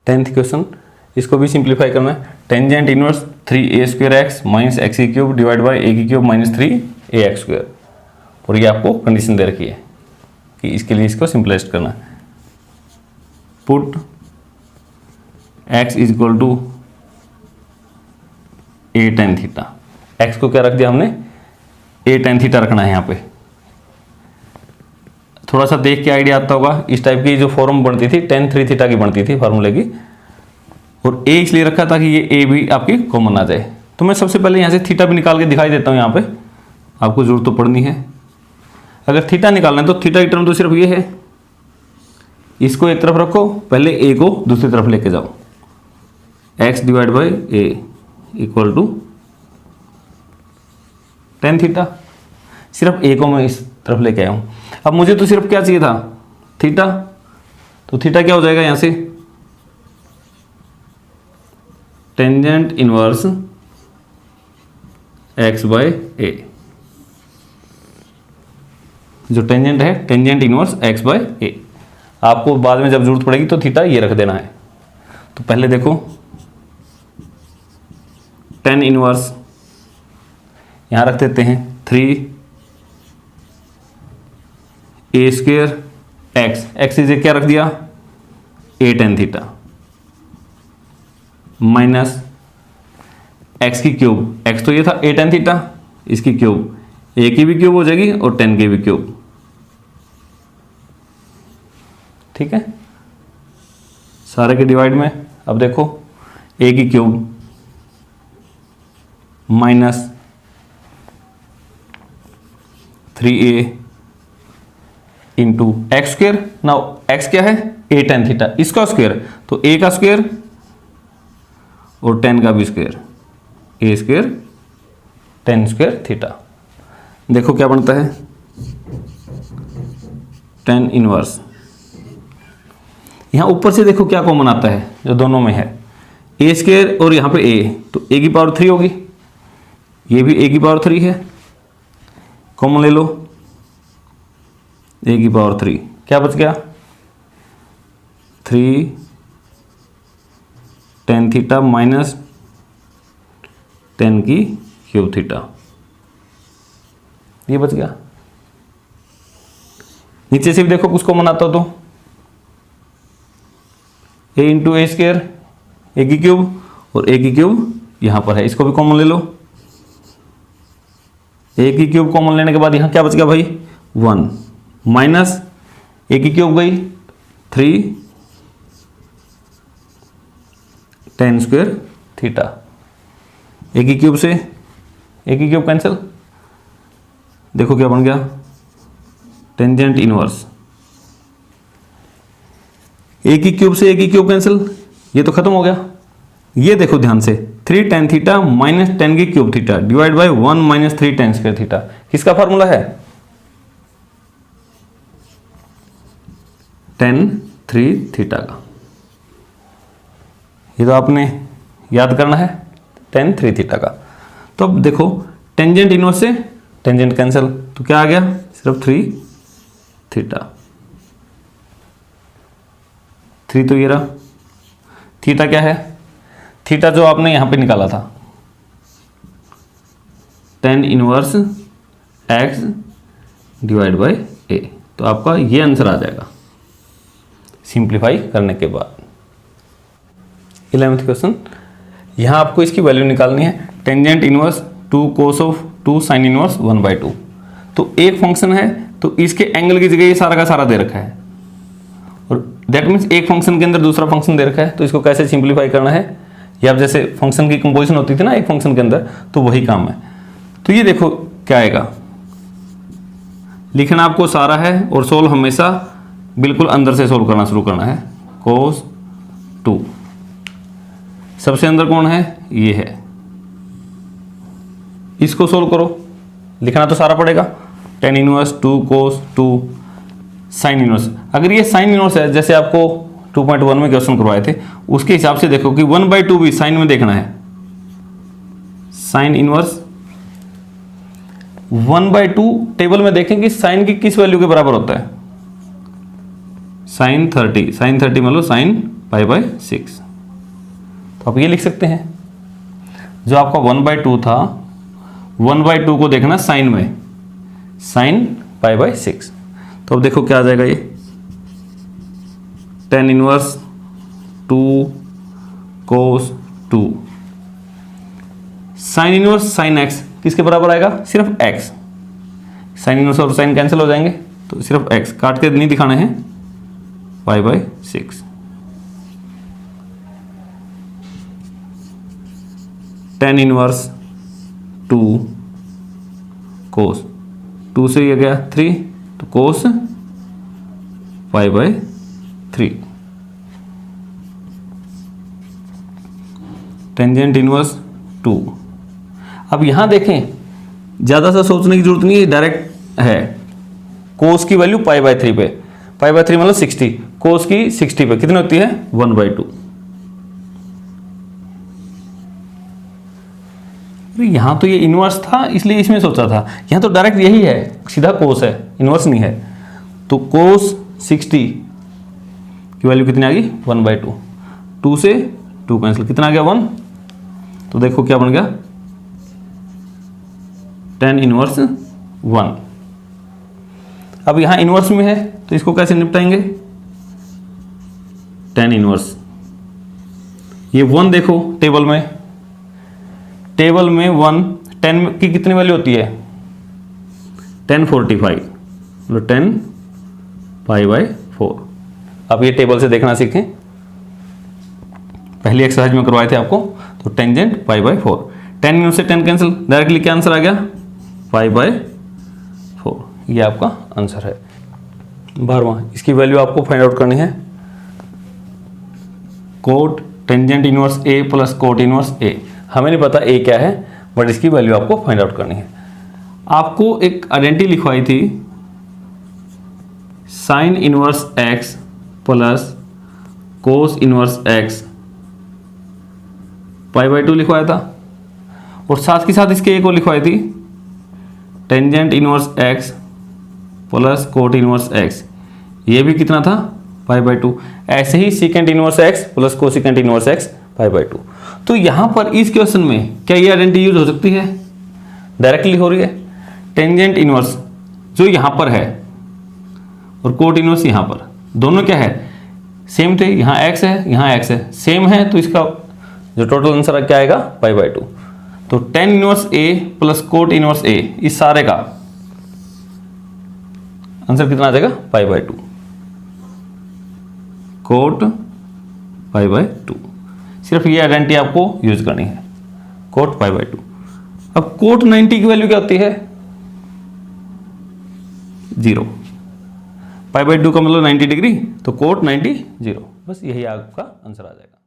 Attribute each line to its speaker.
Speaker 1: 10th question, इसको भी simplify करना है। Tangent inverse 3a² minus x³ divide by a³ minus 3ax², और ये आपको कंडीशन दे रखी है कि इसके लिए इसको सिंपलाइज करना है। Put x is equal to a tan theta, x को क्या रख दिया हमने, a tan थीटा रखना है यहाँ पे। थोड़ा सा देख के आइडिया आता होगा, इस टाइप की जो फॉर्म बनती थी tan 3 थीटा की बनती थी फार्मूले की, और a इसलिए रखा था कि ये a भी आपकी कॉमन आ जाए। तो मैं सबसे पहले यहाँ से थीटा भी निकाल के दिखाई देता हूँ, यहाँ पे आपको जरूरत तो पड़नी है। अगर थीटा निकालना है तो थीटा की टर्म तो सिर्फ ये है, इसको एक तरफ रखो, पहले a को दूसरी तरफ लेके जाओ, x divide by a equal to tan theta. सिर्फ a को मैं इस तरफ लेके आया हूँ। अब मुझे तो सिर्फ क्या चाहिए था, थीटा, तो थीटा क्या हो जाएगा यहाँ से, tangent inverse x by a। जो टेंजेंट है tangent inverse x by a, आपको बाद में जब जरूरत पड़ेगी तो थीटा ये रख देना है। तो पहले देखो tan इनवर्स यहां रख देते हैं 3a² x इसे क्या रख दिया, a tan theta minus x की क्यूब, x तो ये था a tan थीटा, इसकी क्यूब a की भी क्यूब हो जाएगी और tan की भी क्यूब, ठीक है। सारे के डिवाइड में अब देखो a की cube minus 3a into x²। Now x क्या है, a tan थीटा, इसका स्क्वायर तो a का स्क्वायर और tan का भी स्क्वायर, a² tan² थीटा। देखो क्या बनता है, tan इनवर्स, यहां ऊपर से देखो क्या कॉमन आता है जो दोनों में है, a² और यहां पे a, तो a की पावर 3 होगी, ये भी a की पावर 3 है, कॉमन ले लो, a की पावर 3, क्या बच गया 3 tan थीटा माइनस tan की क्यूब थीटा, ये बच गया। नीचे से भी देखो कुछ कॉमन आता हो तो a इंटू a², a की क्यूब और a की क्यूब यहां पर है, इसको भी कॉमन ले लो, a की क्यूब कॉमन लेने के बाद यहां क्या बच गया भाई 1 माइनस a की क्यूब गई 3 tan² थीटा, a की क्यूब से a की क्यूब कैंसिल, देखो क्या बन गया टेंजेंट इनवर्स, a की क्यूब से a की क्यूब कैंसिल, ये तो खत्म हो गया। ये देखो ध्यान से 3 tan थीटा माइनस tan की cube theta divide by 1 minus 3 tan² theta, किसका फार्मूला है, tan 3 थीटा का। ये तो आपने याद करना है tan 3 थीटा का। तो अब देखो टेंजेंट इनवर्स से टेंजेंट कैंसिल, तो क्या आ गया सिर्फ 3 थीटा, 3 तो ये रहा, थीटा क्या है, थीटा जो आपने यहां पे निकाला था tan inverse x divide by a, तो आपका ये आंसर आ जाएगा सिंप्लीफाई करने के बाद। 11th क्वेश्चन, यहां आपको इसकी वैल्यू निकालनी है, tangent inverse 2 cos of 2 sin inverse 1/2। तो एक फंक्शन है तो इसके एंगल की जगह ये सारा का सारा दे रखा है, और दैट मीन्स एक फंक्शन के अंदर दूसरा फंक्शन दे रखा है, तो इसको कैसे सिंप्लीफाई करना है, या जैसे फंक्शन की कंपोजिशन होती थी ना एक फंक्शन के अंदर, तो वही काम है। तो ये देखो क्या आएगा, लिखना आपको सारा है और सोल्व हमेशा बिल्कुल अंदर से सोल्व करना शुरू करना है। cos 2 सबसे अंदर कौन है, ये है, इसको सोल्व करो, लिखना तो सारा पड़ेगा, tan inverse 2 cos 2 sin inverse. अगर ये sin इनवर्स है जैसे आपको 2.1 में क्वेश्चन करवाए थे, उसके हिसाब से देखो कि 1/2 भी साइन में देखना है, साइन इनवर्स 1/2 टेबल में देखें कि साइन की किस वैल्यू के बराबर होता है, साइन 30 मतलब साइन पाई बाय 6। तो आप ये लिख सकते हैं, जो आपका 1/2 था, 1/2 को देखना साइन में, साइन पाई बाय 6। तो अब देखो क्या आ जाएगा, ये tan inverse 2 cos 2 sine inverse sine x किसके बराबर आएगा, सिर्फ x। साइन इनवर्स और साइन कैंसिल हो जाएंगे, तो सिर्फ x काट के नहीं दिखाने हैं, pi by 6। tan inverse 2 cos 2 से ये गया 3, तो cos pi by 3। Tangent inverse 2। अब यहां देखें, ज्यादा सा सोचने की जरूरत नहीं है, डायरेक्ट है। कोस की वैल्यू पाई बाय 3 पे, पाई बाय 3 मतलब 60, कोस की 60 पे कितनी होती है, 1/2। यहां तो ये इनवर्स था इसलिए इसमें सोचा था, यहां तो डायरेक्ट यही है, सीधा कोस है, इनवर्स नहीं है। तो कोस 60 की वैल्यू कितनी आ गई, 1/2। 2 से 2 कैंसिल, कितना आ गया 1। तो देखो क्या बन गया, tan इनवर्स 1। अब यहां इनवर्स में है तो इसको कैसे निपटाएंगे, tan इनवर्स, ये 1 देखो टेबल में, टेबल में 1 10 की कितनी वैल्यू होती है, 1045, मतलब 10 पाई बाय 4। अब ये टेबल से देखना सीखें, पहली एक्सरसाइज में करवाए थे आपको। तो टेंजेंट पाई बाय 4, 10 इनवर्स से 10 कैंसिल, डायरेक्टली क्या आंसर आ गया, पाई बाय 4। ये आपका आंसर है 12वां। इसकी वैल्यू आपको फाइंड आउट करनी है, कोट टेंजेंट इनवर्स ए प्लस कोट इनवर्स ए। हमें नहीं पता ए क्या है, बट इसकी वैल्यू आपको फाइंड आउट करनी है। आपको एक आइडेंटिटी लिखवाई थी, sine inverse x plus cos inverse x pi by 2 लिखवाया था, और साथ के साथ इसके एक और लिखवाई थी, tangent inverse x plus cot inverse x, ये भी कितना था, पाई बाय 2। ऐसे ही secant inverse x plus cosecant inverse x pi by 2। तो यहां पर इस क्वेश्चन में क्या ये आइडेंटिटी यूज हो सकती है, डायरेक्टली हो रही है। टेंजेंट इनवर्स जो यहां पर है और कोट इनवर्स यहां पर, दोनों क्या है, सेम थे, यहां एक्स है यहां एक्स है, सेम है, तो इसका जो टोटल आंसर क्या आएगा, पाई बाय 2। तो tan इनवर्स ए प्लस कोट इनवर्स ए, इस सारे का आंसर कितना आ जाएगा, पाई बाय 2, कोट पाई बाय 2। सिर्फ ये आइडेंटिटी आपको यूज करनी है, कोट पाई बाय 2। अब कोट 90 की वैल्यू क्या होती है, 0। पाई बाय 2 का मतलब 90 डिग्री, तो कोट 90 0। बस यही आपका आंसर आ जाएगा।